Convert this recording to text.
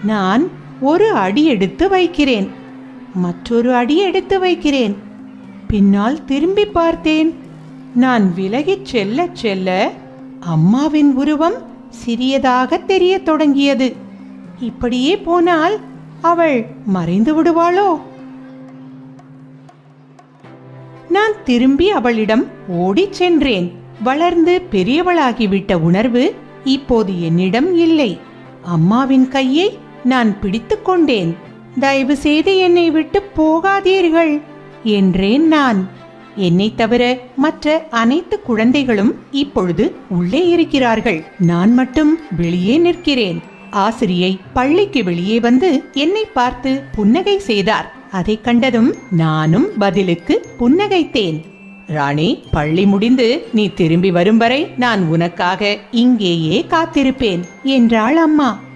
நான் ஒரு அடி எடுத்து வைக்கிறேன், மற்றொரு அடி எடுத்து வைக்கிறேன். பின்னால் திரும்பி பார்த்தேன். நான் விலகிச் செல்ல செல்ல அம்மாவின் உருவம் சிறியதாக தெரிய தொடங்கியது. இப்படியே போனால் அவள் மறைந்து விடுவாளோ? நான் திரும்பி அவளிடம் ஓடிச் சென்றேன். வளர்ந்து பெரியவளாகிவிட்ட உணர்வு இப்போது என்னிடம் இல்லை. அம்மாவின் கையை நான் பிடித்துக் கொண்டேன். தயவு செய்து என்னை விட்டு போகாதீர்கள் என்றேன் நான். என்னை தவிர மற்ற அனைத்து குழந்தைகளும் இப்பொழுது உள்ளே இருக்கிறார்கள். நான் மட்டும் வெளியே நிற்கிறேன். ஆசிரியை பள்ளிக்கு வெளியே வந்து என்னை பார்த்து புன்னகை செய்தார். அதை கண்டதும் நானும் பதிலுக்கு புன்னகைத்தேன். ராணி, பள்ளி முடிந்து நீ திரும்பி வரும் வரை நான் உனக்காக இங்கேயே காத்திருப்பேன் என்றாள் அம்மா.